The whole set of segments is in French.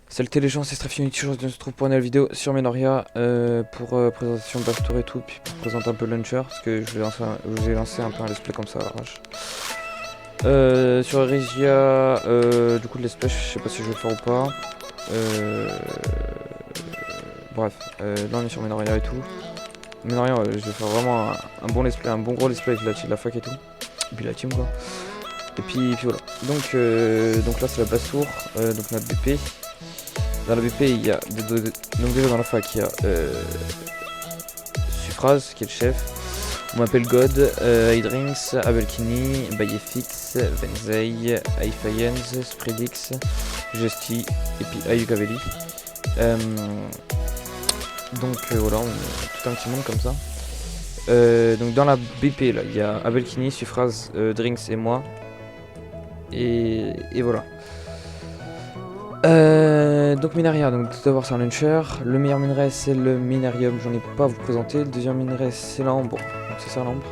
Salut les gens, c'est Strafinity, je se trouve pour une nouvelle vidéo sur Menoria pour présentation de Bastour et tout, puis pour présenter un peu le launcher, parce que je vous ai lancé un peu un let's play comme ça à l'arrache. Sur Erisia, du coup le let's play, je sais pas si je vais le faire ou pas. Bref, là on est sur Menoria et tout. Menoria, je vais faire vraiment un bon let's play, un bon gros let's play avec la fac et tout. Et puis la team quoi. Et puis voilà. Donc là c'est la Bastour, donc notre BP. Dans la BP, il y a donc déjà dans la fac, il y a Suffraz qui est le chef. On m'appelle God, Hydrinks, Abelkini, Bayefix, Venzei, Aifayens, Spredix, Justy et puis Ayukavelli. Donc voilà, on est tout un petit monde comme ça. Donc dans la BP, là, il y a Abelkini, Suffraz, Drinks et moi. Et voilà. Donc Minaria, donc tout d'abord c'est un launcher. Le meilleur minerai c'est le minérium, j'en ai pas à vous présenter. Le deuxième minerai c'est l'ambre, donc c'est ça l'ambre.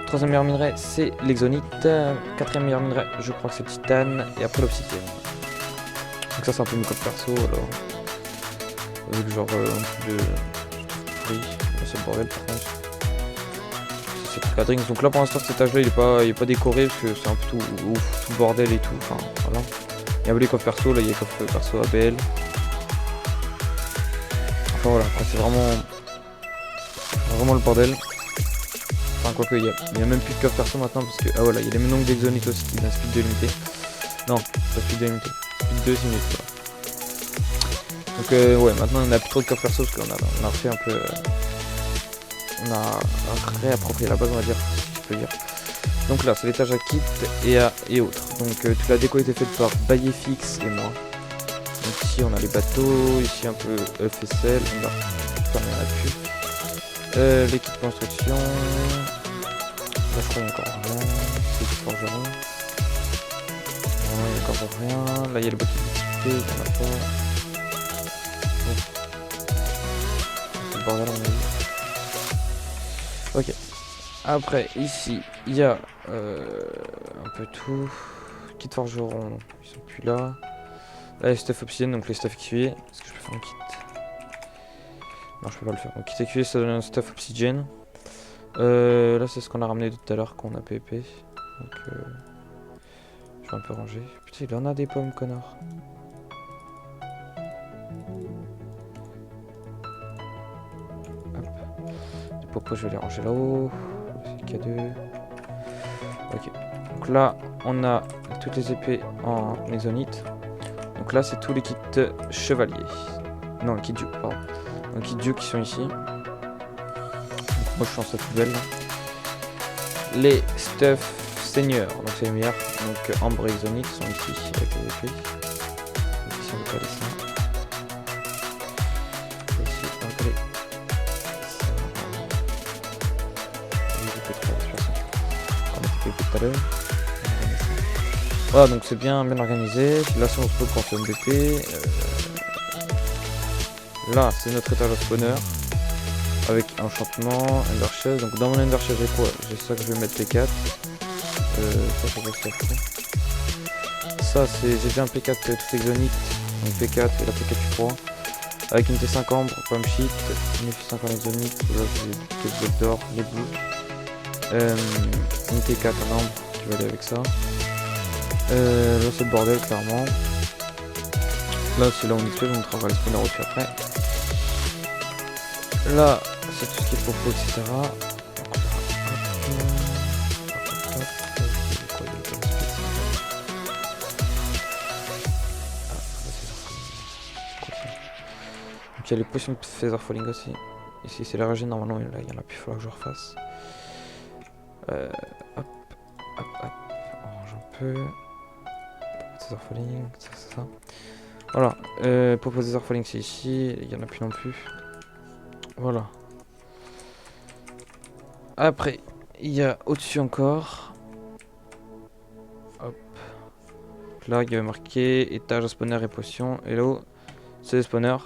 Troisième meilleur minerai c'est l'exonite. Quatrième meilleur minerai je crois que c'est le titane. Et après l'obsidienne. Donc ça c'est un peu mes codes perso alors. Avec genre un peu de prix. C'est le bordel par contre. C'est le quadrings. Donc là pour l'instant cet étage là il est pas décoré parce que c'est un peu tout le bordel et tout. Enfin voilà. Il y a les coffres perso, là il y a coffre perso ABL. Enfin voilà, après c'est vraiment le bordel. Enfin quoique il y a même plus de coffre perso maintenant parce que. Ah voilà, il y a les menons d'Exonite aussi, il y a un speed de limité. Non, pas speed de limité. Speed 2 c'est limité. Donc ouais, maintenant on a plus trop de coffre perso parce qu'on a refait un peu. On a réapproprié la base on va dire, si je peux dire. Donc là c'est l'étage à kit et autres. Donc toute la déco a été faite par Bayefix et moi. Donc ici on a les bateaux, ici un peu FSL, on a plus. L'équipe construction. Là je crois qu'il y a encore rien. C'est du forgeron. Non, il y a encore rien. Là il y a le bateau XP, il n'y en a pas. Bon. C'est le bordel à mon avis. Ok. Après ici il y a un peu tout. Kit forgeron, ils sont plus là. Là les stuff obsidienne, donc les stuff XP. Est-ce que je peux faire un kit? Non je peux pas le faire. Donc kit XP ça donne un stuff obsidienne. Là c'est ce qu'on a ramené tout à l'heure qu'on a PP. Donc je vais un peu ranger. Putain il en a des pommes connard. Hop. Les popos je vais les ranger là-haut. C'est K2. Ok. Donc là on a toutes les épées en exonite. Donc là c'est tous les kits chevaliers. Non les kits duke pardon. Donc les kits duke qui sont ici. Donc moi je change cette poubelle. Les stuff seigneur, donc c'est les meilleurs. Donc ambre et exonite sont ici avec les épées. Donc ici on va coller ça. Et ici on va coller ça. On a fait tout à l'heure. Voilà donc c'est bien organisé. Là si on se peut quand c'est MVP. Là c'est notre étage à spawner. Avec enchantement, Enderchest. Donc dans mon Enderchest j'ai quoi? J'ai ça que je vais mettre P4. Ça je sais pas ce que ça c'est. J'ai déjà un P4 tout exonite. Donc P4 et la P4 3. Avec une T5 ambre, pomme shit, une F5 en exonite, là j'ai quelques blocs d'or, les bouts. Une T4 en ambre qui va aller avec ça. Là c'est le bordel clairement. Là c'est là où on explose, on travaille les spawners aussi après. Là c'est tout ce qui est propos etc. Donc il y a les potions de Feather Falling aussi. Ici c'est la régène, normalement là il y en a plus, il faudra que je refasse. Hop. On range un peu. Feather Falling, ça. Voilà, pour Feather Falling c'est ici, il y en a plus non plus. Voilà. Après, il y a au-dessus encore. Hop. Là, il y avait marqué étage à spawner et potion. Et là-haut, c'est les spawners.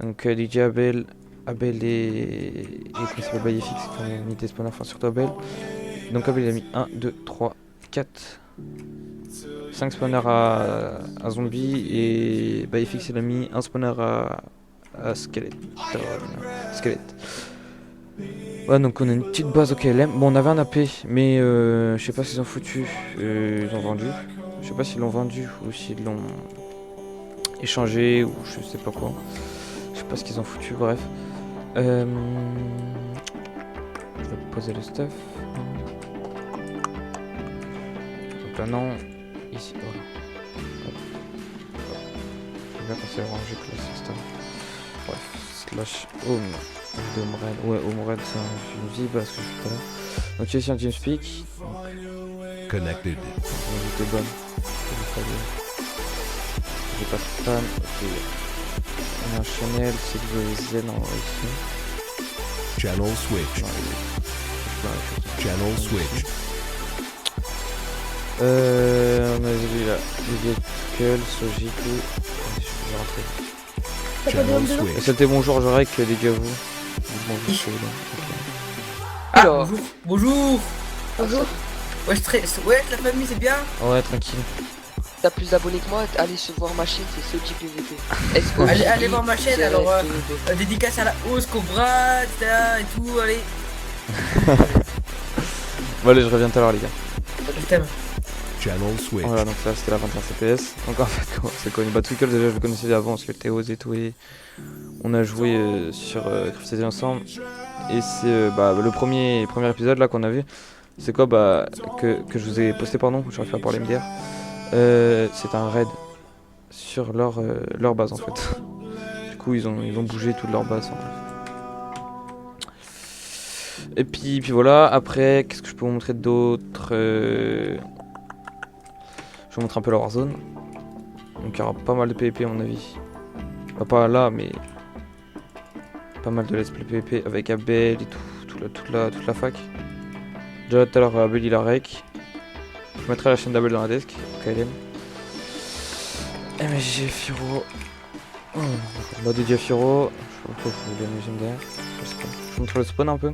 Donc, DJ Abel et comment il s'appelle Bayefix qui ont mis des spawners, enfin surtout Abel. Donc, Abel il a mis 1, 2, 3, 4. 5 spawners à zombies et bah FX il a mis un spawner à squelette. Squelette. Ouais, donc on a une petite base au KLM. Bon, on avait un AP, mais je sais pas s'ils ont foutu. Ils ont vendu. Je sais pas s'ils l'ont vendu ou s'ils l'ont échangé ou je sais pas quoi. Je sais pas ce qu'ils ont foutu, bref. Je vais poser le stuff. Donc là, non. Ici, voilà. Hop. Je vais bien quand c'est rangé que là, c'est stuff. Bref, slash home de Homred. Ouais, Homred, c'est une vie parce que je suis pas là. Donc, ici un TeamSpeak. Connected. J'étais bonne. J'ai pas de spam. Ok. On a un channel, c'est le Z en ici. Channel switch. Channel switch. On a vu là. Vehicle, Soji, tout. Je vais rentrer. Channel switch. C'était bonjour, je rec, les gars, vous. Bonjour, c'est là. Ah, Alors. bonjour. Bonjour. Bonjour. Ouais, ouais, la famille, c'est bien. Ouais, tranquille. T'as plus d'abonnés que moi, allez se voir ma chaîne, c'est Soji PVP. Allez voir ma chaîne, alors dédicace à la hausse, Cobra, etc. et tout, allez. Bon, allez, je reviens tout à l'heure, les gars. Je t'aime. Channel switch. Voilà, donc là c'était la 21 CPS. Donc en fait, c'est connu. Bah, Twinkle, déjà je le connaissais d'avant parce que le Théos et tout. Et on a joué sur Cryptid ensemble. Et c'est bah, le premier épisode là qu'on a vu. C'est quoi bah, que je vous ai posté, pardon, j'aurais fait parler MDR. C'est un raid sur leur base en fait. Du coup, ils ont bougé toute leur base en fait. Et puis voilà, après, qu'est-ce que je peux vous montrer d'autre je vous montre un peu la Warzone. Donc il y aura pas mal de PvP à mon avis. Bah, pas là, mais pas mal de let's play PvP avec Abel et tout, toute la fac. Déjà tout à l'heure Abel il a rec. Je mettrai la chaîne d'Abel dans la desk, KLM. MSG Firo. Oh, bah de Diafiro. Je sais pas pourquoi je voulais une chaîne derrière. Je sais pas. Je vous montre le spawn un peu.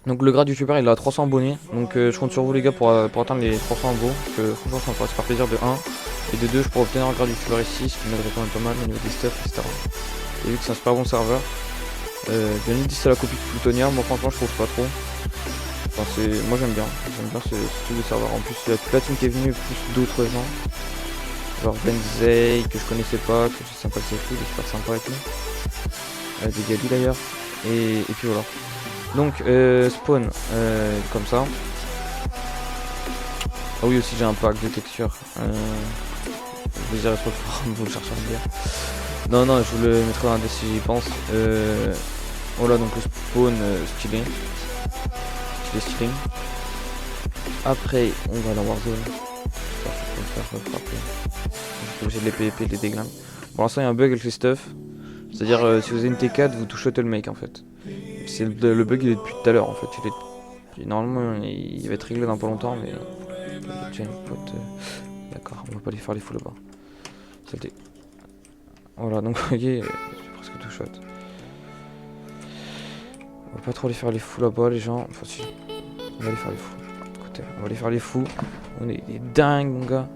Donc le grade youtubeur il a 300 abonnés, donc je compte sur vous les gars pour atteindre les 300 abos, parce que franchement ça me ferait super plaisir de 1, et de 2 je pourrais obtenir un grade youtubeur ici, ce qui m'aiderait quand même pas mal au niveau des stuff, etc. Et vu que c'est un super bon serveur, bien dit c'est la copie de Plutonia, moi franchement je trouve pas trop. Enfin, moi j'aime bien ce type de serveur, en plus il y a toute la team qui est venue, plus d'autres gens, genre Benzei que je connaissais pas, que j'ai sympathié avec lui, il est super sympa et tout, des Gali d'ailleurs, et puis voilà. Donc spawn comme ça. Ah oui aussi j'ai un pack de texture. Je les dirai sur le forum, vous le cherchez à me dire. Non je vous le mettrai dans un si j'y pense. Voilà donc le spawn stylé. Stylé. Après on va dans Warzone. J'espère que je peux me faire frapper. Je suis obligé de les PvP, de les déglinguer. Pour l'instant il y a un bug avec les stuff. C'est-à-dire si vous avez une T4 vous touchez le mec en fait. C'est le bug il est depuis tout à l'heure en fait. Normalement il va être réglé dans pas longtemps mais j'ai une pote. D'accord, on va pas aller faire les fous là-bas. C'était. Voilà donc vous voyez, j'ai presque tout shot. On va pas trop aller faire les fous là-bas les gens. Enfin si. On va aller faire les fous. Écoutez, on va aller faire les fous. On est des dingues mon gars.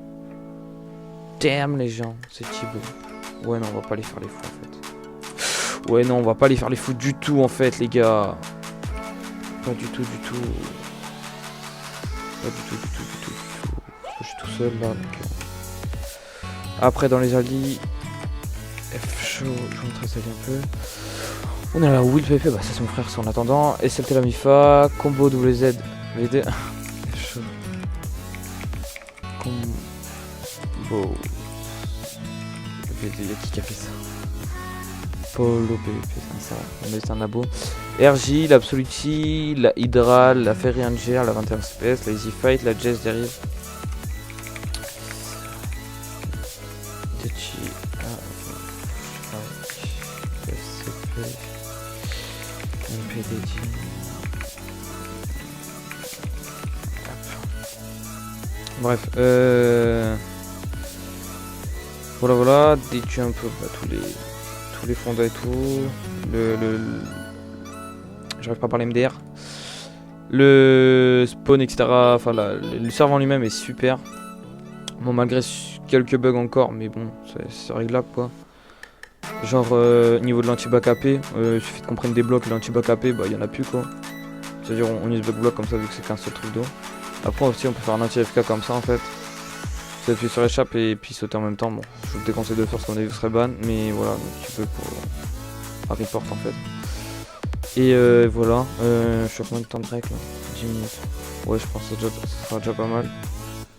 Damn les gens, c'est Thibaut. Ouais non on va pas aller faire les fous en fait. Ouais non on va pas aller faire les fous du tout en fait les gars. Pas du tout. Pas du tout. Je suis tout seul là donc. Après dans les alliés. F chaud, je vous montre ça un peu. On a la Will PP, bah ça c'est mon frère c'est en attendant. SLT la Mifa, combo WZ VD. F chaud. Combo. VD, y'a qui a fait ça? Polo PVP, c'est un abo. RJ, l'Absoluti, la Hydra, la Ferry Ranger, la 21 CPS, la Easy Fight, la Jess derrière. Bref, voilà, détruit un peu bah, tous les fonds et tout, j'arrive pas à parler MDR, Le spawn, etc. Enfin, le serveur en lui-même est super. Bon, malgré quelques bugs encore, mais bon, c'est réglable quoi. Genre, niveau de l'anti-back AP, il suffit de qu'on prenne des blocs et l'anti-back AP, bah, il y en a plus quoi. C'est-à-dire, on use bloc comme ça vu que c'est qu'un seul truc d'eau. Après, aussi, on peut faire un anti-FK comme ça en fait. Vous appuyez sur échappe et puis sauter en même temps. Bon, je vous déconseille de le faire parce qu'on a vu que ce serait ban, mais voilà, donc tu peux pour report en fait. Et voilà, je suis à combien de temps de break là? 10 minutes. Ouais, je pense que ça sera déjà pas mal.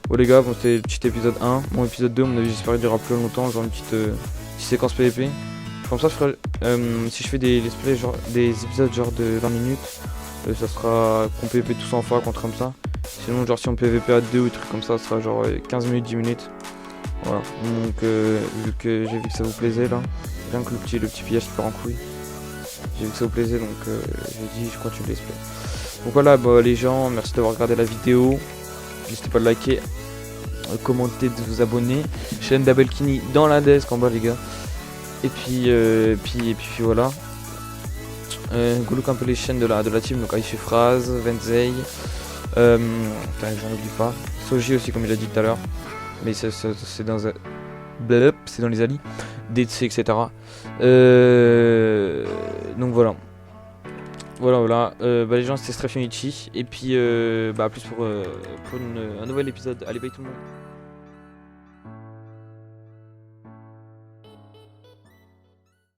Bon les gars, bon, c'était le petit épisode 1. Bon, épisode 2, à mon avis, j'espère qu'il durera plus longtemps, genre une petite séquence PVP. Comme ça, je ferai, si je fais des let's play, genre des épisodes genre de 20 minutes, ça sera qu'on PVP tous en fois, contre comme ça. Sinon, genre si on PVP à 2 ou des trucs comme ça sera genre 15 minutes, 10 minutes. Voilà, donc vu que j'ai vu que ça vous plaisait là, rien que le petit pillage qui part en couille. J'ai vu que ça vous plaisait, donc j'ai dit je continue le let's play. Donc voilà, bah, les gens, merci d'avoir regardé la vidéo. N'hésitez pas de liker, commenter, de vous abonner. Chaîne d'Abelkini dans la desk en bas les gars. Et puis voilà. Go look un peu les chaînes de la team, donc Aïché Phrase, Venzei, j'en oublie pas. Soji aussi comme il a dit tout à l'heure. Mais c'est dans c'est dans les alliés. DC etc. Donc voilà. Voilà. Bah, les gens, c'était Strafunichi. Et puis, à plus pour un nouvel épisode. Allez, bye tout le monde.